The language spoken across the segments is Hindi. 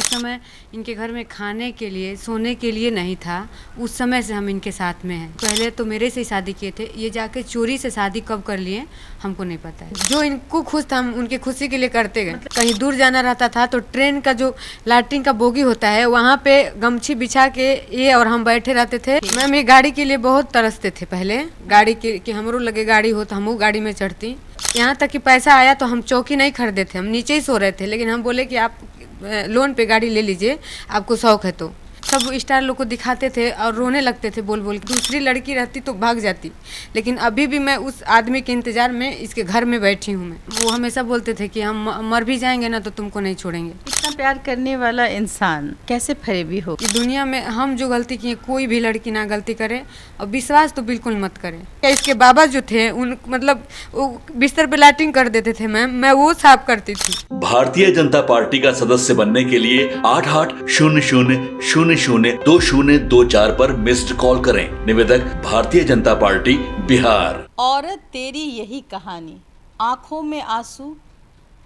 समय इनके घर में खाने के लिए सोने के लिए नहीं था, उस समय से हम इनके साथ में हैं। पहले तो मेरे से ही शादी किए थे, ये जाके चोरी से शादी कब कर लिए हमको नहीं पता है। जो इनको खुश था हम उनके खुशी के लिए करते गए। कहीं दूर जाना रहता था तो ट्रेन का जो लैट्रिन का बोगी होता है वहाँ पे गमछी बिछा के ये और हम बैठे रहते थे। मैम ये गाड़ी के लिए बहुत तरसते थे पहले, गाड़ी के कि हमरो लगे गाड़ी हो तो हम गाड़ी में चढ़ती। यहाँ तक कि पैसा आया तो हम चौकी नहीं खरीदे थे, हम नीचे ही सो रहे थे, लेकिन हम बोले कि आप लोन पे गाड़ी ले लीजिए, आपको शौक है तो। सब स्टार लोग को दिखाते थे और रोने लगते थे बोल बोल के। दूसरी लड़की रहती तो भाग जाती, लेकिन अभी भी मैं उस आदमी के इंतजार में इसके घर में बैठी हूँ। मैं वो हमेशा बोलते थे कि हम मर भी जाएंगे ना तो तुमको नहीं छोड़ेंगे। इतना प्यार करने वाला इंसान कैसे फरेबी हो? इस दुनिया में हम जो गलती किए कोई भी लड़की ना गलती करे, और विश्वास तो बिल्कुल मत करे। इसके बाबा जो थे उन मतलब वो बिस्तर पे लैट्रिन कर देते थे मैम, मैं वो साफ करती थी। भारतीय जनता पार्टी का सदस्य बनने के लिए 8800002024 पर मिस्ड कॉल करें। निवेदक भारतीय जनता पार्टी बिहार। औरत तेरी यही कहानी, आंखों में आंसू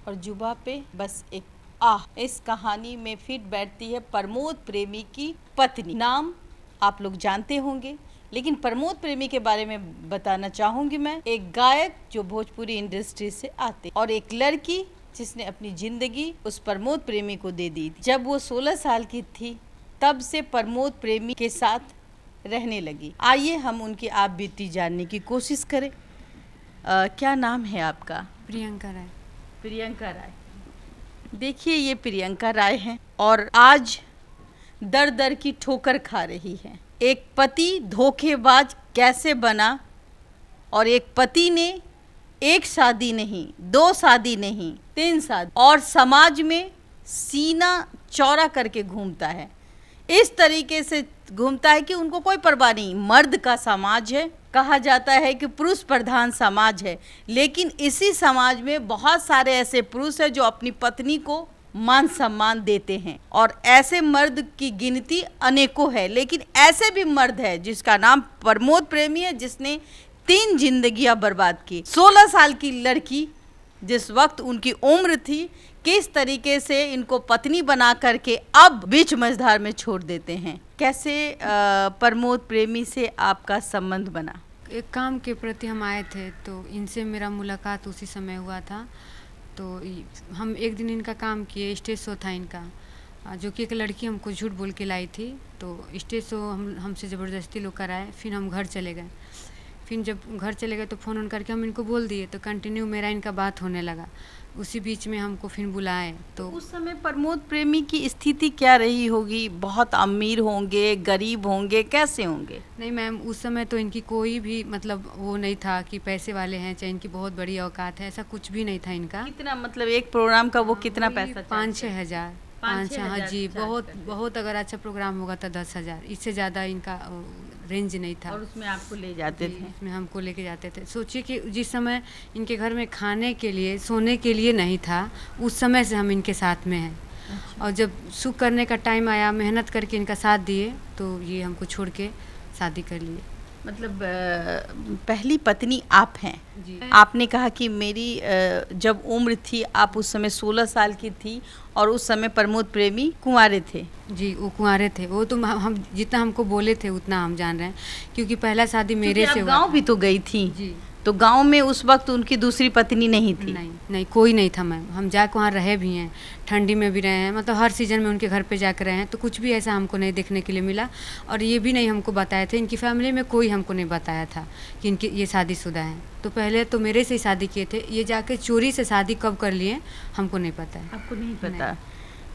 और जुबा पे बस एक आह। इस कहानी में फिट बैठती है प्रमोद प्रेमी की पत्नी। नाम आप लोग जानते होंगे, लेकिन प्रमोद प्रेमी के बारे में बताना चाहूंगी मैं। एक गायक जो भोजपुरी इंडस्ट्री से आते, और एक लड़की जिसने अपनी जिंदगी उस प्रमोद प्रेमी को दे दी। जब वो 16 साल की थी तब से प्रमोद प्रेमी के साथ रहने लगी। आइए हम उनकी आप बीती जानने की कोशिश करें। क्या नाम है आपका? प्रियंका राय। प्रियंका राय। देखिए ये प्रियंका राय हैं और आज दर दर की ठोकर खा रही हैं। एक पति धोखेबाज कैसे बना, और एक पति ने एक शादी नहीं, 2 शादी नहीं, 3 शादी, और समाज में सीना चौड़ा करके घूमता है। इस तरीके से घूमता है कि उनको कोई परवाह नहीं। मर्द का समाज है, कहा जाता है कि पुरुष प्रधान समाज है, लेकिन इसी समाज में बहुत सारे ऐसे पुरुष हैं जो अपनी पत्नी को मान सम्मान देते हैं, और ऐसे मर्द की गिनती अनेकों है। लेकिन ऐसे भी मर्द है जिसका नाम प्रमोद प्रेमी है, जिसने 3 जिंदगियां बर्बाद की। 16 साल की लड़की जिस वक्त उनकी उम्र थी, किस तरीके से इनको पत्नी बना करके अब बीच मझधार में छोड़ देते हैं। कैसे प्रमोद प्रेमी से आपका संबंध बना? एक काम के प्रति हम आए थे तो इनसे मेरा मुलाकात उसी समय हुआ था। तो हम एक दिन इनका काम किए, स्टेज शो था इनका, जो कि एक लड़की हमको झूठ बोल के लाई थी। तो स्टेज शो हमसे ज़बरदस्ती लोग कराए। फिर हम घर चले गए। फिर जब घर चले गए तो फ़ोन ऑन करके हम इनको बोल दिए, तो कंटिन्यू मेरा इनका बात होने लगा। उसी बीच में हमको फिर बुलाए। तो उस समय प्रमोद प्रेमी की स्थिति क्या रही होगी? बहुत अमीर होंगे, गरीब होंगे, कैसे होंगे? नहीं मैम, उस समय तो इनकी कोई भी मतलब वो नहीं था कि पैसे वाले हैं, चाहे इनकी बहुत बड़ी औकात है, ऐसा कुछ भी नहीं था इनका। कितना मतलब एक प्रोग्राम का वो कितना पैसा? 5-6 हज़ार। 5-6 हाँ जी, बहुत अगर अच्छा प्रोग्राम होगा तो 10,000, इससे ज़्यादा इनका रेंज नहीं था। और उसमें आपको ले जाते थे? उसमें हमको लेके जाते थे। सोचिए कि जिस समय इनके घर में खाने के लिए सोने के लिए नहीं था, उस समय से हम इनके साथ में हैं। और जब सुख करने का टाइम आया, मेहनत करके इनका साथ दिए, तो ये हमको छोड़ के शादी कर लिए। मतलब पहली पत्नी आप हैं जी। आपने कहा कि मेरी जब उम्र थी, आप उस समय 16 साल की थी, और उस समय प्रमोद प्रेमी कुंवारे थे। जी, वो कुंवारे थे। वो तो हम जितना हमको बोले थे उतना हम जान रहे हैं, क्योंकि पहला शादी मेरे से हुआ। गाँव भी तो गई थी जी। तो गांव में उस वक्त उनकी दूसरी पत्नी नहीं थी? नहीं कोई नहीं था मैम। हम जाकर वहाँ रहे भी हैं, ठंडी में भी रहे हैं, मतलब हर सीज़न में उनके घर पे जाकर रहे हैं, तो कुछ भी ऐसा हमको नहीं देखने के लिए मिला। और ये भी नहीं हमको बताए थे, इनकी फैमिली में कोई हमको नहीं बताया था कि इनकी ये शादीशुदा हैं। तो पहले तो मेरे से ही शादी किए थे, ये जाके चोरी से शादी कब कर लिए हमको नहीं पता है। आपको नहीं पता?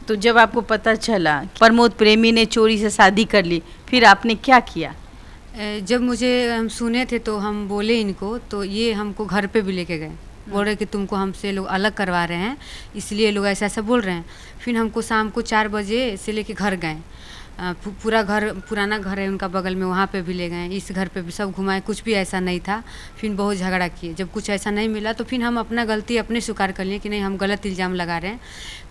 तो जब आपको पता चला प्रमोद प्रेमी ने चोरी से शादी कर ली, फिर आपने क्या किया? जब मुझे हम सुने थे तो हम बोले इनको, तो ये हमको घर पे भी लेके गए। बोल रहे कि तुमको हमसे लोग अलग करवा रहे हैं, इसलिए लोग ऐसा ऐसा बोल रहे हैं। फिर हमको शाम को 4 बजे से लेके घर गए। पूरा घर, पुराना घर है उनका बगल में, वहाँ पे भी ले गए, इस घर पे भी सब घुमाए, कुछ भी ऐसा नहीं था। फिर बहुत झगड़ा किए। जब कुछ ऐसा नहीं मिला तो फिर हम अपना गलती अपने स्वीकार कर लिए कि नहीं हम गलत इल्ज़ाम लगा रहे हैं।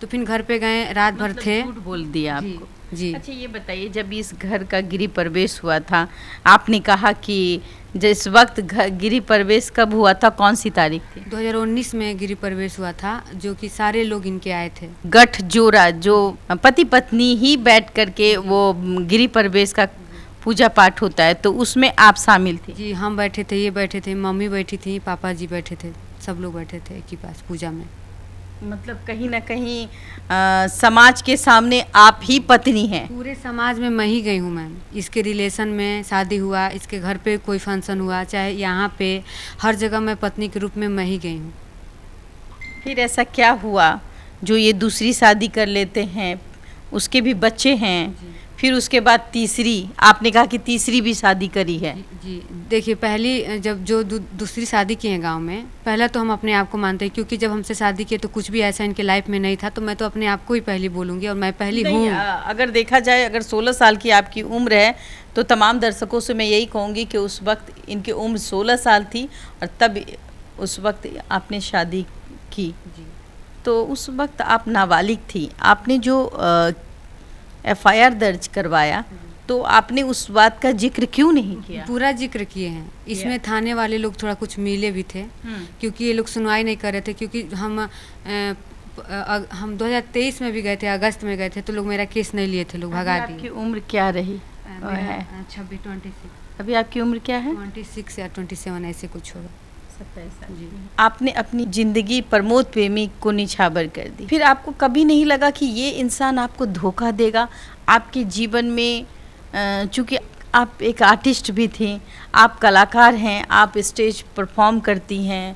तो फिर घर पे गए, रात भर थे। झूठ बोल दिया आपको? जी। अच्छा ये बताइए, जब इस घर का गृह प्रवेश हुआ था, आपने कहा कि जिस वक्त गृह प्रवेश कब हुआ था, कौन सी तारीख थी? 2019 में गृह प्रवेश हुआ था, जो कि सारे लोग इनके आए थे। गठ जोड़ा, जो पति पत्नी ही बैठ करके वो गृह प्रवेश का पूजा पाठ होता है, तो उसमें आप शामिल थे? जी, हम बैठे थे, ये बैठे थे, मम्मी बैठी थी, पापा जी बैठे थे, सब लोग बैठे थे एक ही पास पूजा में। मतलब कहीं ना कहीं समाज के सामने आप ही पत्नी हैं। पूरे समाज में मैं ही गई हूँ मैम। इसके रिलेशन में शादी हुआ, इसके घर पे कोई फंक्शन हुआ, चाहे यहाँ पे, हर जगह मैं पत्नी के रूप में मैं ही गई हूँ। फिर ऐसा क्या हुआ जो ये दूसरी शादी कर लेते हैं, उसके भी बच्चे हैं, फिर उसके बाद तीसरी, आपने कहा कि तीसरी भी शादी करी है? जी, देखिए, पहली जब जो दूसरी शादी की है गांव में, पहला तो हम अपने आप को मानते हैं, क्योंकि जब हमसे शादी किए तो कुछ भी ऐसा इनके लाइफ में नहीं था, तो मैं तो अपने आप को ही पहली बोलूँगी, और मैं पहली हूँ। अगर देखा जाए, अगर 16 साल की आपकी उम्र है, तो तमाम दर्शकों से मैं यही कहूँगी कि उस वक्त इनकी उम्र 16 साल थी, और तब उस वक्त आपने शादी की। जी। तो उस वक्त आप नाबालिग थी। आपने जो FIR दर्ज करवाया, तो आपने उस बात का जिक्र क्यों नहीं किया? पूरा जिक्र किए हैं इसमें। थाने वाले लोग थोड़ा कुछ मिले भी थे, क्योंकि ये लोग सुनवाई नहीं कर रहे थे, क्योंकि हम 2023 में भी गए थे, अगस्त में गए थे, तो लोग मेरा केस नहीं लिए थे, लोग भगा दिए। आपकी उम्र क्या रही? 26 अभी आपकी उम्र क्या है? 26 या 27 ऐसे कुछ होगा। 27 साल। जी। आपने अपनी जिंदगी प्रमोद प्रेमी को निछावर कर दी। फिर आपको कभी नहीं लगा कि ये इंसान आपको धोखा देगा? आपके जीवन में चूँकि आप एक आर्टिस्ट भी थी, आप कलाकार हैं, आप स्टेज परफॉर्म करती हैं,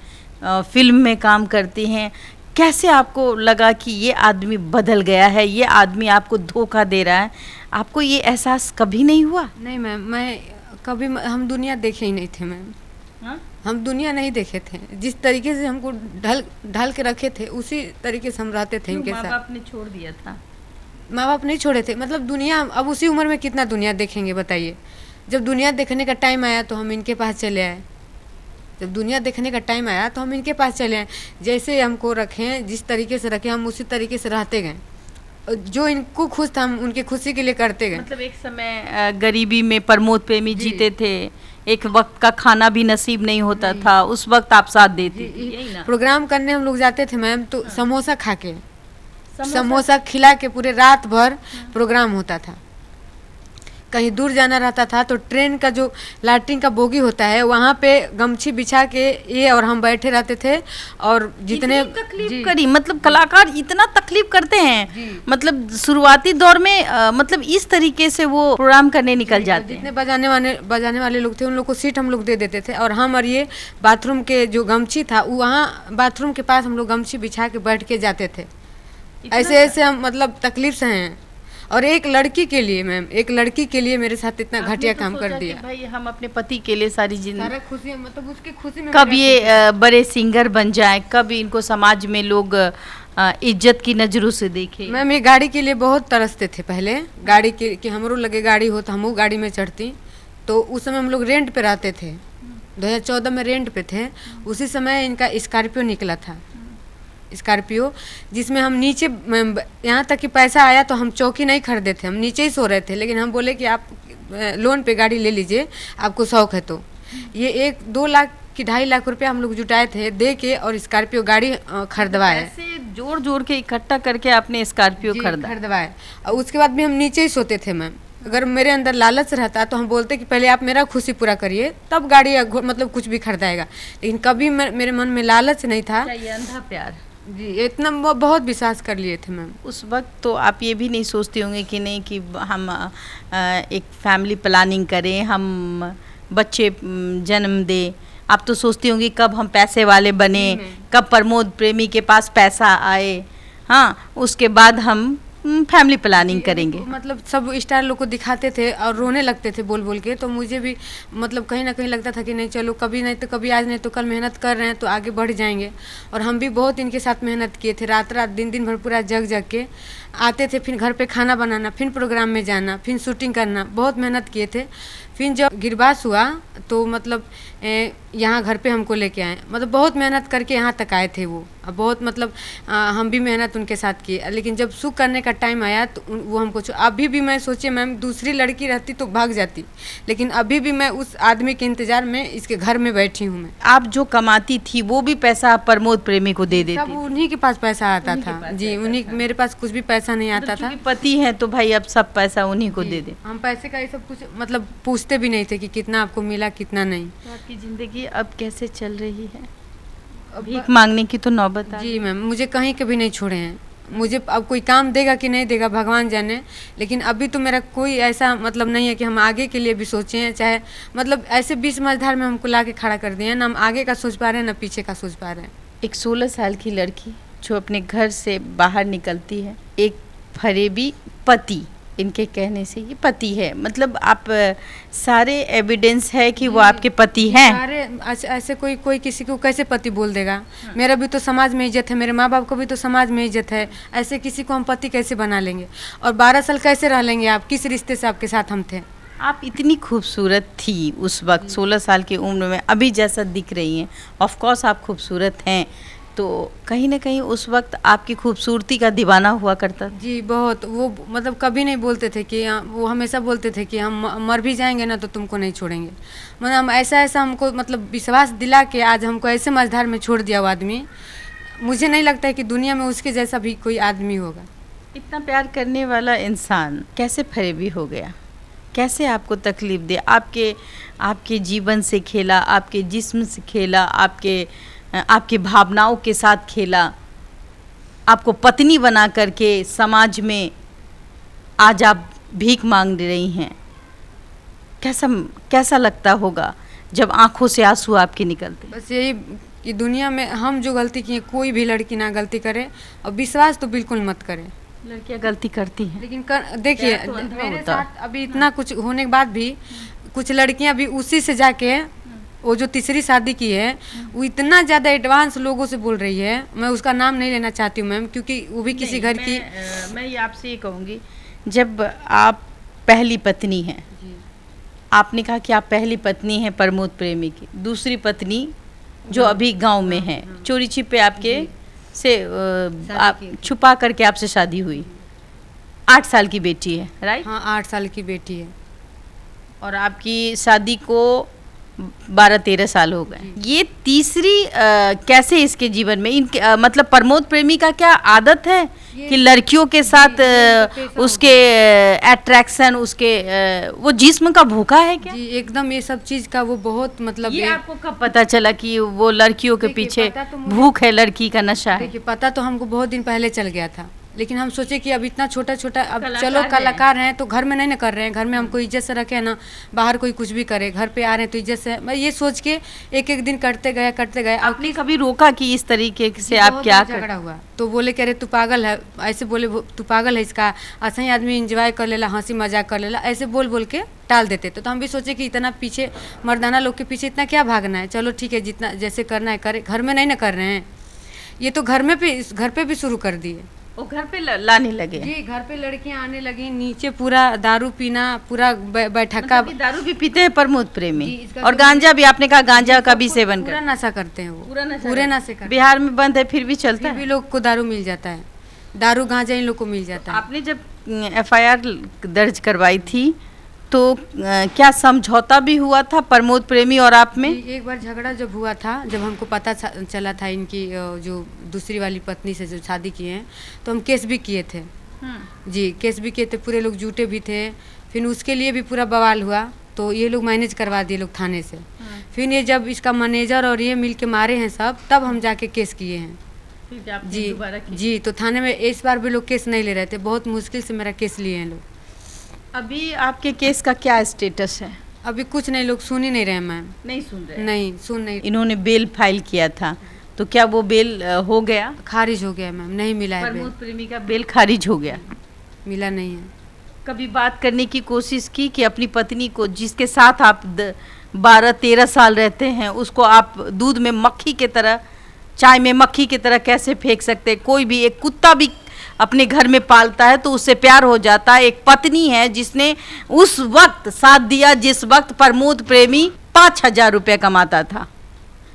फिल्म में काम करती हैं, कैसे आपको लगा कि ये आदमी बदल गया है, ये आदमी आपको धोखा दे रहा है? आपको ये एहसास कभी नहीं हुआ? नहीं मैम, मैं कभी, हम दुनिया देखे ही नहीं थे मैम। हाँ? हम दुनिया नहीं देखे थे। जिस तरीके से हमको ढल के रखे थे, उसी तरीके से हम रहते थे इनके साथ। माँ बाप ने छोड़ दिया था? माँ बाप नहीं छोड़े थे, मतलब दुनिया, अब उसी उम्र में कितना दुनिया देखेंगे बताइए। जब दुनिया देखने का टाइम आया तो हम इनके पास चले आए। जब दुनिया देखने का टाइम आया तो हम इनके पास चले आए। जैसे हमको रखें, जिस तरीके से रखें, हम उसी तरीके से रहते गए। जो इनको खुश था, हम उनकी खुशी के लिए करते गए। मतलब एक समय गरीबी में प्रमोद प्रेमी जीते थे, एक वक्त का खाना भी नसीब नहीं होता था, उस वक्त आप साथ देती थी, यही ना? प्रोग्राम करने हम लोग जाते थे मैम, तो समोसा खा के, समोसा खिला के पूरे रात भर प्रोग्राम होता था। कहीं दूर जाना रहता था तो ट्रेन का जो लाटरिन का बोगी होता है, वहाँ पे गमछी बिछा के ये और हम बैठे रहते थे। और जितने तकलीफ करी, मतलब कलाकार इतना तकलीफ करते हैं, मतलब शुरुआती दौर में मतलब इस तरीके से वो प्रोग्राम करने निकल जाते हैं। जितने बजाने वाले लोग थे, उन लोग को सीट हम लोग दे देते थे, और हम और ये बाथरूम के जो गमछी था, वहाँ बाथरूम के पास हम लोग गमछी बिछा के बैठ के जाते थे। ऐसे ऐसे हम मतलब तकलीफ से हैं। और एक लड़की के लिए मैम, एक लड़की के लिए मेरे साथ इतना घटिया काम कर दिया। भाई हम अपने पति के लिए सारी जिंदगी, सारा खुशी, मतलब उसकी खुशी में कब ये बड़े सिंगर बन जाए, कब इनको समाज में लोग इज्जत की नजरों से देखे। मैम ये गाड़ी के लिए बहुत तरसते थे पहले। गाड़ी के कि हमरो लगे गाड़ी हो तो हम गाड़ी में चढ़ती। तो उस समय हम लोग रेंट पे रहते थे, 2014 में रेंट पे थे। उसी समय इनका स्कॉर्पियो निकला था, स्कॉर्पियो, जिसमें हम नीचे, यहाँ तक कि पैसा आया तो हम चौकी नहीं खरीदे थे, हम नीचे ही सो रहे थे। लेकिन हम बोले कि आप लोन पे गाड़ी ले लीजिए, आपको शौक है तो। ये 1-2 लाख कि 2.5 लाख रुपया हम लोग जुटाए थे दे के, और स्कॉर्पियो गाड़ी खरीदवाए। ऐसे जोड़ जोड़ के इकट्ठा करके आपने स्कॉर्पियो खरीदवाए। और उसके बाद भी हम नीचे ही सोते थे मैम। अगर मेरे अंदर लालच रहता तो हम बोलते कि पहले आप मेरा खुशी पूरा करिए, तब गाड़ी मतलब कुछ भी खरीदाएगा। लेकिन कभी मेरे मन में लालच नहीं था। अंधा प्यार जी, इतना बहुत विश्वास कर लिए थे मैम। उस वक्त तो आप ये भी नहीं सोचते होंगे कि नहीं कि हम एक फैमिली प्लानिंग करें, हम बच्चे जन्म दें। आप तो सोचती होंगी कब हम पैसे वाले बने, कब प्रमोद प्रेमी के पास पैसा आए, हाँ, उसके बाद हम फैमिली प्लानिंग करेंगे। मतलब सब स्टार लोग को दिखाते थे और रोने लगते थे बोल बोल के। तो मुझे भी मतलब कहीं ना कहीं लगता था कि नहीं, चलो कभी नहीं तो कभी, आज नहीं तो कल मेहनत कर रहे हैं तो आगे बढ़ जाएंगे। और हम भी बहुत इनके साथ मेहनत किए थे, रात रात दिन भर पूरा जग जग के आते थे। फिर घर पे खाना बनाना, फिर प्रोग्राम में जाना, फिर शूटिंग करना, बहुत मेहनत किए थे। फिर जब गिरबास हुआ तो मतलब यहाँ घर पे हमको लेके आए, मतलब बहुत मेहनत करके यहाँ तक आए थे वो। अब बहुत मतलब हम भी मेहनत उनके साथ किए, लेकिन जब सुख करने का टाइम आया तो वो हमको अभी भी मैं सोचिए मैम, दूसरी लड़की रहती तो भाग जाती, लेकिन अभी भी मैं उस आदमी के इंतजार में इसके घर में बैठी हूँ। मैं आप जो कमाती थी वो भी पैसा आप प्रमोद प्रेमी को दे देती? सब उन्हीं के पास पैसा आता था जी, उन्हीं, मेरे पास कुछ भी पैसा नहीं आता था। पति है तो भाई अब सब पैसा उन्हीं को दे दे। हम पैसे का ये सब कुछ मतलब पूछते भी नहीं थे कि कितना आपको मिला कितना नहीं। तो आपकी जिंदगी अब कैसे चल रही है? भीख मांगने की तो नौबत आ जी मैम, मुझे कहीं कभी नहीं छोड़े हैं। मुझे अब कोई काम देगा कि नहीं देगा भगवान जाने, लेकिन अभी तो मेरा कोई ऐसा मतलब नहीं है कि हम आगे के लिए भी सोचें। चाहे मतलब ऐसे 20 मझधार में हमको ला के खड़ा कर दिए, ना हम आगे का सोच पा रहे हैं ना पीछे का सोच पा रहे हैं। एक 16 साल की लड़की जो अपने घर से बाहर निकलती है, एक फरेबी पति, इनके कहने से ये पति है, मतलब आप सारे एविडेंस है कि वो आपके पति हैं। सारे ऐसे कोई किसी को कैसे पति बोल देगा? मेरा भी तो समाज में इज्जत है, मेरे माँ बाप को भी तो समाज में इज्जत है। ऐसे किसी को हम पति कैसे बना लेंगे? और 12 साल कैसे रह लेंगे? आप किस रिश्ते से आपके साथ हम थे? आप इतनी खूबसूरत थी उस वक्त, 16 साल की उम्र में, अभी जैसा दिख रही हैं। ऑफ कोर्स आप खूबसूरत हैं, तो कहीं ना कहीं उस वक्त आपकी खूबसूरती का दीवाना हुआ करता था। जी बहुत। वो मतलब कभी नहीं बोलते थे कि वो हमेशा बोलते थे कि हम मर भी जाएंगे ना तो तुमको नहीं छोड़ेंगे। मतलब हम ऐसा हमको मतलब विश्वास दिला के आज हमको ऐसे मझधार में छोड़ दिया वो आदमी। मुझे नहीं लगता है कि दुनिया में उसके जैसा भी कोई आदमी होगा। इतना प्यार करने वाला इंसान कैसे फरेबी हो गया? कैसे आपको तकलीफ दे? आपके जीवन से खेला, आपके जिस्म से खेला, आपके भावनाओं के साथ खेला, आपको पत्नी बना करके समाज में आज आप भीख मांग रही हैं। कैसा लगता होगा जब आंखों से आंसू आपके निकलते? बस यही कि दुनिया में हम जो गलती किए, कोई भी लड़की ना गलती करे, और विश्वास तो बिल्कुल मत करे। लड़कियां गलती करती हैं, लेकिन देखिए तो मेरे साथ अभी इतना कुछ होने के बाद भी कुछ लड़कियां भी उसी से जाके वो जो तीसरी शादी की है, वो इतना ज़्यादा एडवांस लोगों से बोल रही है। मैं उसका नाम नहीं लेना चाहती हूँ मैम, क्योंकि वो भी किसी घर की। मैं ये आपसे ये कहूँगी, जब आप पहली पत्नी हैं, आपने कहा कि आप पहली पत्नी हैं प्रमोद प्रेमी की, दूसरी पत्नी जो अभी गांव में है, चोरी छिपे आपके से आप छुपा करके आपसे शादी हुई। 8 साल की बेटी है, राइट? हाँ, 8 साल की बेटी है। और आपकी शादी को 12-13 साल हो गए। ये तीसरी कैसे इसके जीवन में इनके मतलब प्रमोद प्रेमी का क्या आदत है कि लड़कियों के साथ उसके अट्रैक्शन, उसके वो जिस्म का भूखा है क्या? जी एकदम, ये सब चीज़ का वो बहुत मतलब। ये आपको कब पता चला कि वो लड़कियों के पीछे भूख है, लड़की का नशा है? देखिए पता तो हमको बहुत दिन पहले चल गया था, लेकिन हम सोचे कि अब इतना छोटा छोटा, अब चलो कलाकार हैं तो घर में नहीं ना कर रहे हैं, घर में हमको इज्जत से रखे ना, बाहर कोई कुछ भी करे, घर पे आ रहे हैं तो इज्जत से। मैं ये सोच के एक दिन करते गए। आपने कभी रोका कि इस तरीके से आप क्या झगड़ा हुआ तो बोले कह रहे तू पागल है, ऐसे बोले तू पागल है, इसका ऐसा ही आदमी एंजॉय कर लेला, हंसी मजाक कर लेला, ऐसे बोल के टाल देते। तो हम भी सोचे कि इतना पीछे मर्दाना लोग के पीछे इतना क्या भागना है, चलो ठीक है जितना जैसे करना है करे, घर में नहीं ना कर रहे हैं। ये तो घर पे भी शुरू कर दिए, वो घर पे लाने लगे। जी घर पे लड़कियां आने लगी, नीचे पूरा दारू पीना, पूरा बैठका। मतलब दारू भी पीते हैं प्रमोद प्रेमी, और गांजा भी, आपने कहा गांजा का भी सेवन पूरा नशा करते हैं वो, पूरे नशे करते। बिहार में बंद है फिर भी चलता है, भी लोग को दारू मिल जाता है, दारू गांजा इन लोग को मिल जाता है। आपने जब FIR दर्ज करवाई थी तो क्या समझौता भी हुआ था प्रमोद प्रेमी और आप में? एक बार झगड़ा जब हुआ था, जब हमको पता चला था इनकी जो दूसरी वाली पत्नी से जो शादी किए हैं, तो हम केस भी किए थे। जी केस भी किए थे, पूरे लोग जुटे भी थे। फिर उसके लिए भी पूरा बवाल हुआ, तो ये लोग मैनेज करवा दिए लोग थाने से। फिर ये जब इसका मैनेजर और ये मिल के मारे हैं सब, तब हम जाके केस किए हैं। जी तो थाने में इस बार भी लोग केस नहीं ले रहे थे, बहुत मुश्किल से मेरा केस लिए हैं लोग। अभी आपके केस का क्या स्टेटस है? अभी कुछ नहीं, लोग सुन ही नहीं रहे मैम। नहीं सुन रहे? नहीं सुन नहीं। इन्होंने इन्होंने बेल फाइल किया था, तो क्या वो बेल हो गया? खारिज हो गया मैम, नहीं मिला है। प्रमोद प्रेमी का बेल खारिज हो गया, मिला नहीं है। कभी बात करने की कोशिश की कि अपनी पत्नी को, जिसके साथ आप 12-13 साल रहते हैं, उसको आप दूध में मक्खी की तरह, चाय में मक्खी की तरह कैसे फेंक सकते? कोई भी एक कुत्ता भी अपने घर में पालता है तो उससे प्यार हो जाता है। एक पत्नी है जिसने उस वक्त साथ दिया जिस वक्त प्रमोद प्रेमी 5,000 रुपये कमाता था,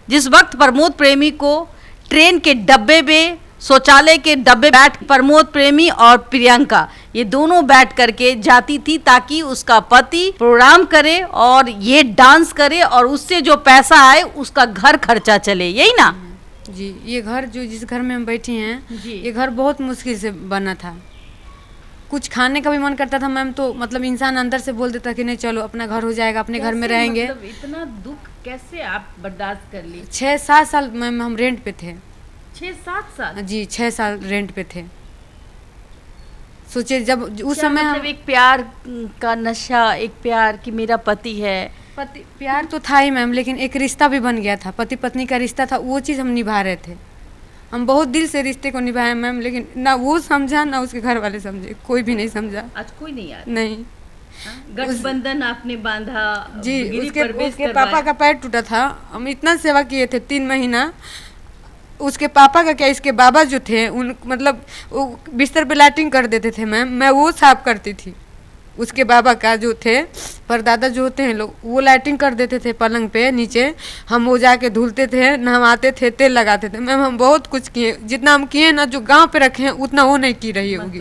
जिस वक्त प्रमोद प्रेमी को ट्रेन के डब्बे में, शौचालय के डब्बे बैठ प्रमोद प्रेमी और प्रियंका ये दोनों बैठ करके जाती थी ताकि उसका पति प्रोग्राम करे और ये डांस करे और उससे जो पैसा आए उसका घर खर्चा चले, यही ना? जी, ये घर जो जिस घर में हम बैठी हैं जी। ये घर बहुत मुश्किल से बना था। कुछ खाने का भी मन करता था मैम तो मतलब इंसान अंदर से बोल देता कि नहीं चलो अपना घर हो जाएगा, अपने घर में रहेंगे। मतलब इतना दुख कैसे आप बर्दाश्त कर ली? 6-7 साल मैम हम रेंट पे थे। 6-7 साल? जी 6 साल रेंट पे थे। सोचिए जब उस समय मतलब एक प्यार का नशा, एक प्यार कि मेरा पति है। पति प्यार तो था ही मैम, लेकिन एक रिश्ता भी बन गया था, पति पत्नी का रिश्ता था, वो चीज़ हम निभा रहे थे। हम बहुत दिल से रिश्ते को निभाए मैम, लेकिन ना वो समझा ना उसके घर वाले समझे, कोई भी नहीं समझा। आज कोई नहीं यार? नहीं। गठबंधन आपने बांधा जी, गिरी उसके प्रवेश उसके करवाया। पापा का पैर टूटा था, हम इतना सेवा किए थे 3 महीना। उसके पापा का क्या, इसके बाबा जो थे उन मतलब वो बिस्तर पे लैट्रिन कर देते थे मैम, मैं वो साफ करती थी। उसके बाबा का जो थे परदादा जो होते हैं लोग, वो लैट्रिन कर देते थे पलंग पे नीचे, हम वो जाके धुलते थे, नहवाते थे, तेल लगाते थे। मैम हम बहुत कुछ किए, जितना हम किए ना जो गांव पे रखे हैं उतना वो नहीं की रही होगी।